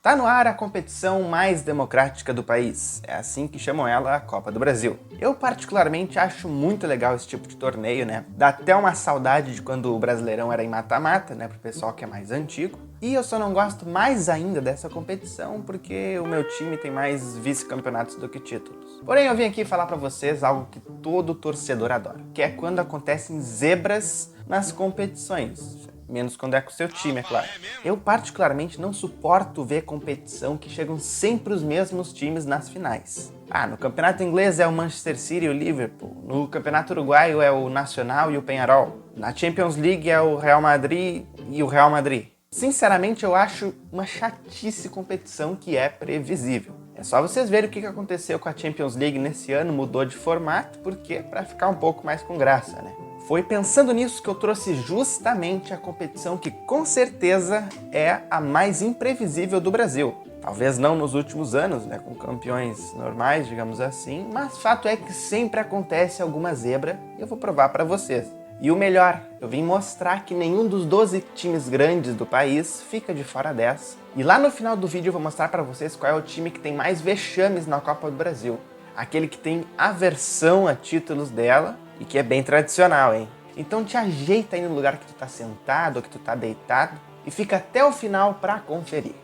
Tá no ar a competição mais democrática do país. É assim que chamam ela, a Copa do Brasil. Eu particularmente acho muito legal esse tipo de torneio, né? Dá até uma saudade de quando o Brasileirão era em mata-mata, né? Pro pessoal que é mais antigo. E eu só não gosto mais ainda dessa competição porque o meu time tem mais vice-campeonatos do que títulos. Porém, eu vim aqui falar pra vocês algo que todo torcedor adora, que é quando acontecem zebras nas competições. Menos quando é com o seu time, é claro. Eu particularmente não suporto ver competição que chegam sempre os mesmos times nas finais. No campeonato inglês é o Manchester City e o Liverpool. No campeonato uruguaio é o Nacional e o Peñarol. Na Champions League é o Real Madrid e o Real Madrid. Sinceramente, eu acho uma chatice competição que é previsível. É só vocês verem o que aconteceu com a Champions League nesse ano, mudou de formato, porque para ficar um pouco mais com graça, né? Foi pensando nisso que eu trouxe justamente a competição que com certeza é a mais imprevisível do Brasil. Talvez não nos últimos anos, né, com campeões normais, digamos assim, mas fato é que sempre acontece alguma zebra e eu vou provar para vocês. E o melhor, eu vim mostrar que nenhum dos 12 times grandes do país fica de fora dessa. E lá no final do vídeo eu vou mostrar para vocês qual é o time que tem mais vexames na Copa do Brasil. Aquele que tem aversão a títulos dela e que é bem tradicional, hein? Então te ajeita aí no lugar que tu tá sentado ou que tu tá deitado e fica até o final para conferir.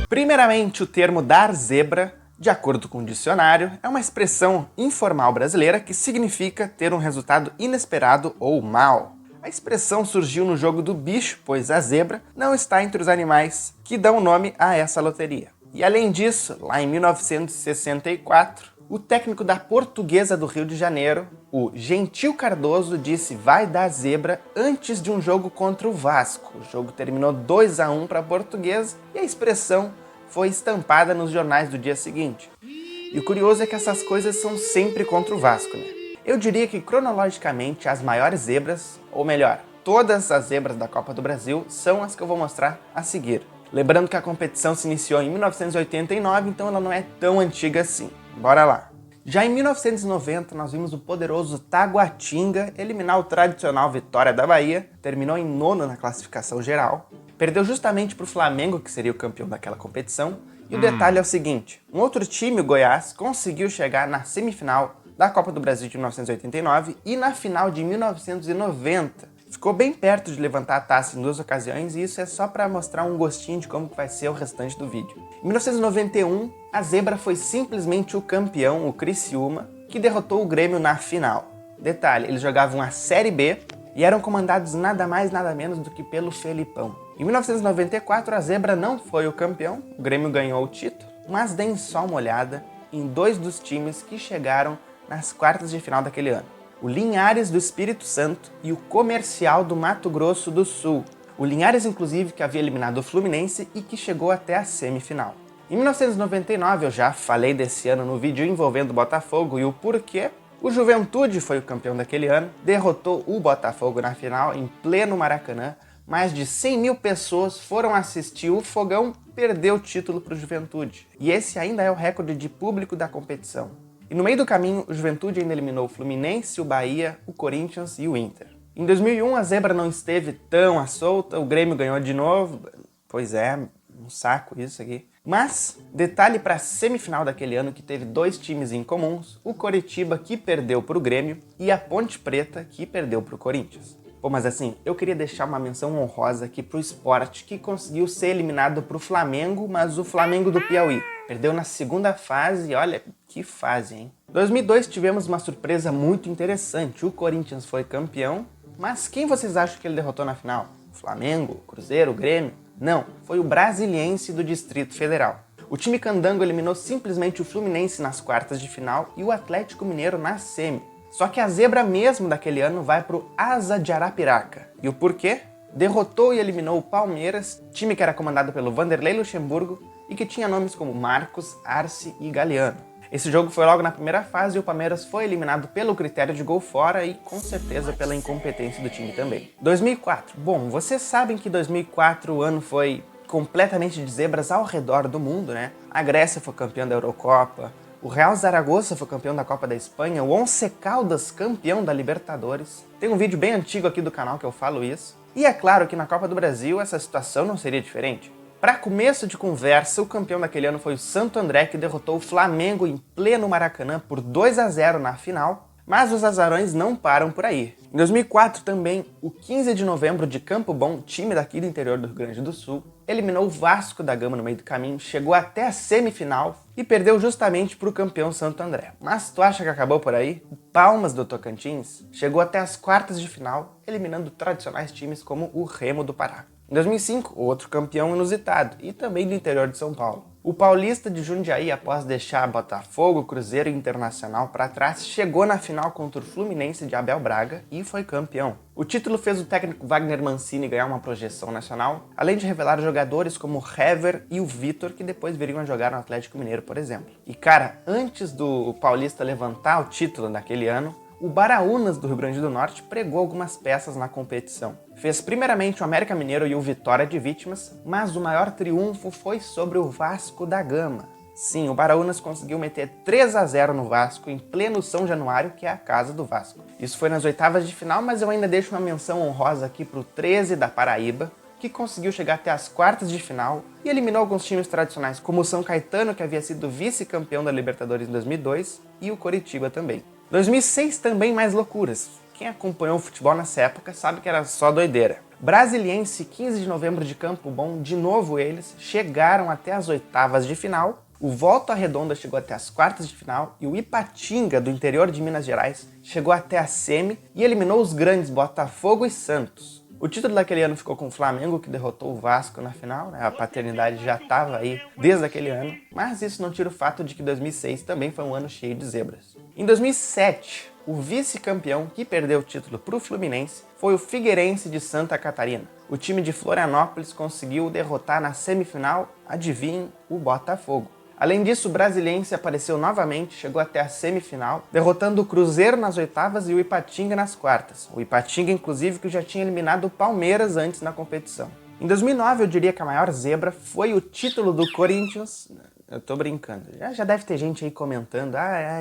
Primeiramente, o termo dar zebra, de acordo com o dicionário, é uma expressão informal brasileira que significa ter um resultado inesperado ou mau. A expressão surgiu no jogo do bicho, pois a zebra não está entre os animais que dão nome a essa loteria. E além disso, lá em 1964, o técnico da Portuguesa do Rio de Janeiro, o Gentil Cardoso, disse vai dar zebra antes de um jogo contra o Vasco. O jogo terminou 2-1 para a Portuguesa e a expressão foi estampada nos jornais do dia seguinte. E o curioso é que essas coisas são sempre contra o Vasco, né? Eu diria que cronologicamente as maiores zebras, ou melhor, todas as zebras da Copa do Brasil são as que eu vou mostrar a seguir. Lembrando que a competição se iniciou em 1989, então ela não é tão antiga assim. Bora lá! Já em 1990, nós vimos o poderoso Taguatinga eliminar o tradicional Vitória da Bahia, terminou em nono na classificação geral, perdeu justamente para o Flamengo, que seria o campeão daquela competição, e o detalhe é o seguinte, um outro time, o Goiás, conseguiu chegar na semifinal da Copa do Brasil de 1989 e na final de 1990. Ficou bem perto de levantar a taça em duas ocasiões e isso é só para mostrar um gostinho de como vai ser o restante do vídeo. Em 1991, a zebra foi simplesmente o campeão, o Criciúma, que derrotou o Grêmio na final. Detalhe, eles jogavam a Série B e eram comandados nada mais nada menos do que pelo Felipão. Em 1994, a zebra não foi o campeão, o Grêmio ganhou o título, mas deem só uma olhada em dois dos times que chegaram nas quartas de final daquele ano. O Linhares do Espírito Santo e o Comercial do Mato Grosso do Sul. O Linhares, inclusive, que havia eliminado o Fluminense e que chegou até a semifinal. Em 1999, eu já falei desse ano no vídeo envolvendo o Botafogo e o porquê. O Juventude foi o campeão daquele ano, derrotou o Botafogo na final em pleno Maracanã. Mais de 100 mil pessoas foram assistir o Fogão, perdeu o título para o Juventude. E esse ainda é o recorde de público da competição. E no meio do caminho, o Juventude ainda eliminou o Fluminense, o Bahia, o Corinthians e o Inter. Em 2001, a zebra não esteve tão à solta, o Grêmio ganhou de novo. Pois é, um saco isso aqui. Mas, detalhe para a semifinal daquele ano que teve dois times incomuns, o Coritiba que perdeu para o Grêmio e a Ponte Preta que perdeu para o Corinthians. Pô, mas assim, eu queria deixar uma menção honrosa aqui pro Sport, que conseguiu ser eliminado pro Flamengo, mas o Flamengo do Piauí. Perdeu na segunda fase, olha que fase, hein? Em 2002 tivemos uma surpresa muito interessante, o Corinthians foi campeão, mas quem vocês acham que ele derrotou na final? O Flamengo, o Cruzeiro, o Grêmio? Não, foi o Brasiliense do Distrito Federal. O time candango eliminou simplesmente o Fluminense nas quartas de final e o Atlético Mineiro na semi. Só que a zebra mesmo daquele ano vai pro Asa de Arapiraca. E o porquê? Derrotou e eliminou o Palmeiras, time que era comandado pelo Vanderlei Luxemburgo e que tinha nomes como Marcos, Arce e Galeano. Esse jogo foi logo na primeira fase e o Palmeiras foi eliminado pelo critério de gol fora e com certeza pela incompetência do time também. 2004. Bom, vocês sabem que 2004 o ano foi completamente de zebras ao redor do mundo, né? A Grécia foi campeã da Eurocopa, o Real Zaragoza foi campeão da Copa da Espanha, o Once Caldas campeão da Libertadores. Tem um vídeo bem antigo aqui do canal que eu falo isso. E é claro que na Copa do Brasil essa situação não seria diferente. Para começo de conversa, o campeão daquele ano foi o Santo André, que derrotou o Flamengo em pleno Maracanã por 2-0 na final, mas os azarões não param por aí. Em 2004 também, o 15 de novembro de Campo Bom, time daqui do interior do Rio Grande do Sul, eliminou o Vasco da Gama no meio do caminho, chegou até a semifinal e perdeu justamente para o campeão Santo André. Mas tu acha que acabou por aí? O Palmas do Tocantins chegou até as quartas de final, eliminando tradicionais times como o Remo do Pará. Em 2005, outro campeão inusitado, e também do interior de São Paulo. O Paulista de Jundiaí, após deixar Botafogo, Cruzeiro e Internacional para trás, chegou na final contra o Fluminense de Abel Braga e foi campeão. O título fez o técnico Wagner Mancini ganhar uma projeção nacional, além de revelar jogadores como o Hever e o Vitor, que depois viriam a jogar no Atlético Mineiro, por exemplo. E cara, antes do Paulista levantar o título naquele ano, o Baraunas do Rio Grande do Norte pregou algumas peças na competição. Fez primeiramente o América Mineiro e o Vitória de vítimas, mas o maior triunfo foi sobre o Vasco da Gama. Sim, o Baraunas conseguiu meter 3-0 no Vasco em pleno São Januário, que é a casa do Vasco. Isso foi nas oitavas de final, mas eu ainda deixo uma menção honrosa aqui pro 13 da Paraíba, que conseguiu chegar até as quartas de final e eliminou alguns times tradicionais, como o São Caetano, que havia sido vice-campeão da Libertadores em 2002, e o Coritiba também. 2006 também mais loucuras. Quem acompanhou o futebol nessa época sabe que era só doideira. Brasiliense, 15 de novembro de Campo Bom, de novo eles, chegaram até as oitavas de final. O Volta Redonda chegou até as quartas de final e o Ipatinga, do interior de Minas Gerais, chegou até a semi e eliminou os grandes Botafogo e Santos. O título daquele ano ficou com o Flamengo, que derrotou o Vasco na final, né? A paternidade já estava aí desde aquele ano, mas isso não tira o fato de que 2006 também foi um ano cheio de zebras. Em 2007, o vice-campeão que perdeu o título para o Fluminense foi o Figueirense de Santa Catarina. O time de Florianópolis conseguiu derrotar na semifinal, adivinhem, o Botafogo. Além disso, o Brasiliense apareceu novamente, chegou até a semifinal, derrotando o Cruzeiro nas oitavas e o Ipatinga nas quartas. O Ipatinga, inclusive, que já tinha eliminado o Palmeiras antes na competição. Em 2009, eu diria que a maior zebra foi o título do Corinthians. Eu tô brincando. Já deve ter gente aí comentando,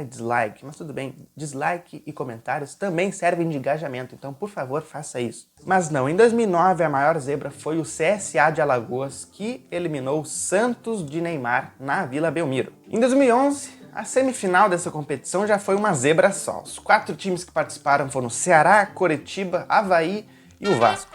dislike, mas tudo bem. Dislike e comentários também servem de engajamento, então por favor faça isso. Mas não, em 2009 a maior zebra foi o CSA de Alagoas, que eliminou o Santos de Neymar na Vila Belmiro. Em 2011, a semifinal dessa competição já foi uma zebra só. Os 4 times que participaram foram Ceará, Coritiba, Avaí e o Vasco.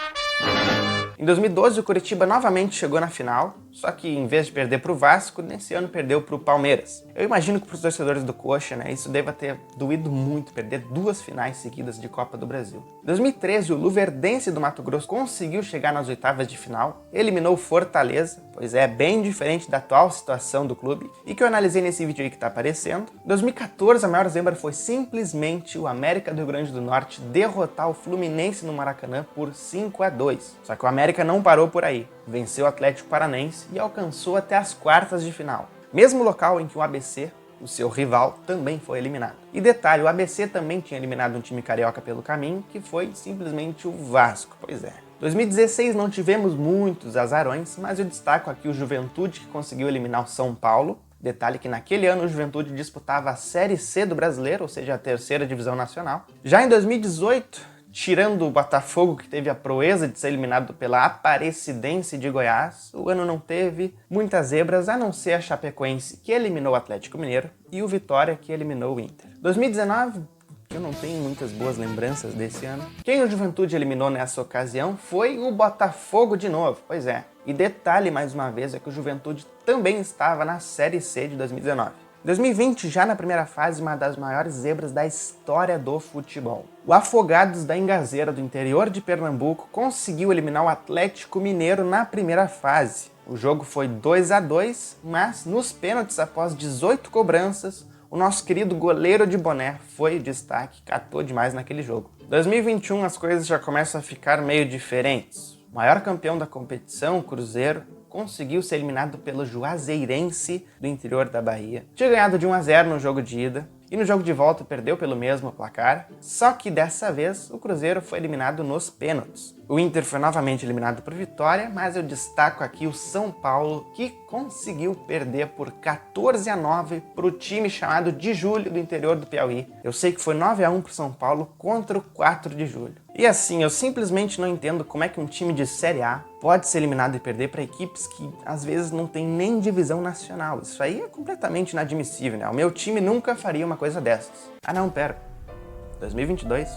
Em 2012, o Coritiba novamente chegou na final, só que em vez de perder para o Vasco, nesse ano perdeu para o Palmeiras. Eu imagino que para os torcedores do Coxa, isso deva ter doído muito, perder 2 finais seguidas de Copa do Brasil. Em 2013, o Luverdense do Mato Grosso conseguiu chegar nas oitavas de final, eliminou o Fortaleza, pois é bem diferente da atual situação do clube, e que eu analisei nesse vídeo aí que está aparecendo. Em 2014, a maior zebra foi simplesmente o América do Rio Grande do Norte derrotar o Fluminense no Maracanã por 5-2. Só que o América não parou por aí. Venceu o Atlético Paranaense e alcançou até as quartas de final. Mesmo local em que o ABC, o seu rival, também foi eliminado. E detalhe, o ABC também tinha eliminado um time carioca pelo caminho, que foi simplesmente o Vasco. Pois é. 2016 não tivemos muitos azarões, mas eu destaco aqui o Juventude, que conseguiu eliminar o São Paulo. Detalhe que naquele ano o Juventude disputava a Série C do Brasileiro, ou seja, a 3ª divisão nacional. Já em 2018... tirando o Botafogo, que teve a proeza de ser eliminado pela Aparecidense de Goiás, o ano não teve muitas zebras, a não ser a Chapecoense, que eliminou o Atlético Mineiro, e o Vitória, que eliminou o Inter. 2019, eu não tenho muitas boas lembranças desse ano. Quem o Juventude eliminou nessa ocasião foi o Botafogo de novo, pois é. E detalhe, mais uma vez, é que o Juventude também estava na Série C de 2019. Em 2020, já na primeira fase, uma das maiores zebras da história do futebol. O Afogados da Ingazeira, do interior de Pernambuco, conseguiu eliminar o Atlético Mineiro na primeira fase. O jogo foi 2-2, mas nos pênaltis, após 18 cobranças, o nosso querido goleiro de boné foi o destaque, catou demais naquele jogo. Em 2021, as coisas já começam a ficar meio diferentes. O maior campeão da competição, o Cruzeiro, conseguiu ser eliminado pelo Juazeirense do interior da Bahia. Tinha ganhado de 1-0 no jogo de ida e no jogo de volta perdeu pelo mesmo placar, só que dessa vez o Cruzeiro foi eliminado nos pênaltis. O Inter foi novamente eliminado por Vitória, mas eu destaco aqui o São Paulo, que conseguiu perder por 14-9 para o time chamado de Julho do interior do Piauí. Eu sei que foi 9-1 para o São Paulo contra o 4 de Julho. E assim, eu simplesmente não entendo como é que um time de Série A pode ser eliminado e perder para equipes que às vezes não tem nem divisão nacional. Isso aí é completamente inadmissível, né? O meu time nunca faria uma coisa dessas. Ah não, pera. 2022?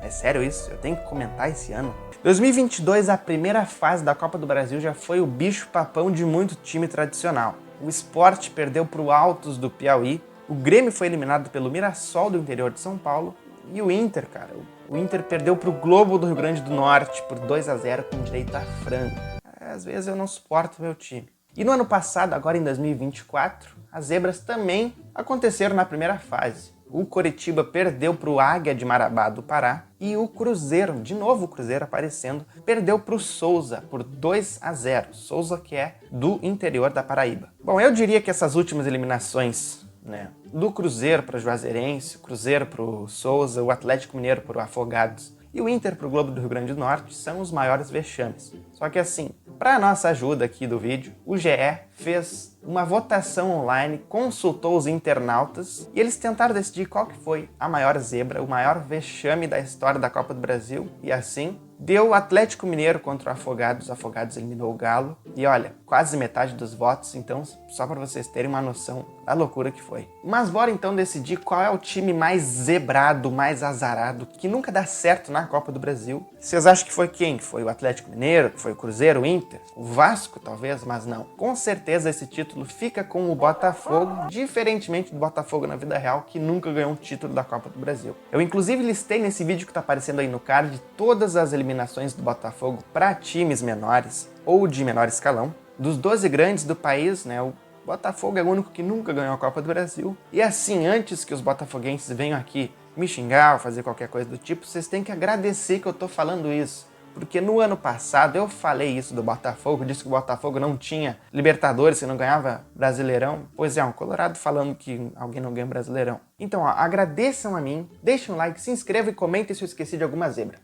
É sério isso? Eu tenho que comentar esse ano? 2022, a primeira fase da Copa do Brasil já foi o bicho-papão de muito time tradicional. O Sport perdeu para o Altos do Piauí, o Grêmio foi eliminado pelo Mirassol do interior de São Paulo e o Inter, cara, o Inter perdeu para o Globo do Rio Grande do Norte por 2-0 com direito a frango. Às vezes eu não suporto meu time. E no ano passado, agora em 2024, as zebras também aconteceram na primeira fase. O Coritiba perdeu para o Águia de Marabá do Pará e o Cruzeiro, de novo o Cruzeiro aparecendo, perdeu para o Souza por 2-0. Souza que é do interior da Paraíba. Bom, eu diria que essas últimas eliminações, né, do Cruzeiro para o Juazeirense, o Cruzeiro para o Souza, o Atlético Mineiro para o Afogados e o Inter para o Globo do Rio Grande do Norte são os maiores vexames. Só que assim, para nossa ajuda aqui do vídeo, o GE fez uma votação online, consultou os internautas e eles tentaram decidir qual que foi a maior zebra, o maior vexame da história da Copa do Brasil. E assim, deu o Atlético Mineiro contra o Afogados. O Afogados eliminou o Galo. E olha, quase metade dos votos, então só para vocês terem uma noção da loucura que foi. Mas bora então decidir qual é o time mais zebrado, mais azarado, que nunca dá certo na Copa do Brasil. Vocês acham que foi quem? Foi o Atlético Mineiro? Foi o Cruzeiro, o Inter? O Vasco, talvez? Mas não. Com certeza esse título fica com o Botafogo, diferentemente do Botafogo na vida real, que nunca ganhou um título da Copa do Brasil. Eu inclusive listei nesse vídeo que tá aparecendo aí no card todas as eliminações do Botafogo para times menores ou de menor escalão. Dos 12 grandes do país, né, o Botafogo é o único que nunca ganhou a Copa do Brasil. E assim, antes que os botafoguenses venham aqui me xingar ou fazer qualquer coisa do tipo, vocês têm que agradecer que eu tô falando isso. Porque no ano passado eu falei isso do Botafogo, disse que o Botafogo não tinha Libertadores, se não ganhava Brasileirão. Pois é, um colorado falando que alguém não ganha Brasileirão. Então, ó, agradeçam a mim, deixem um like, se inscrevam e comentem se eu esqueci de alguma zebra.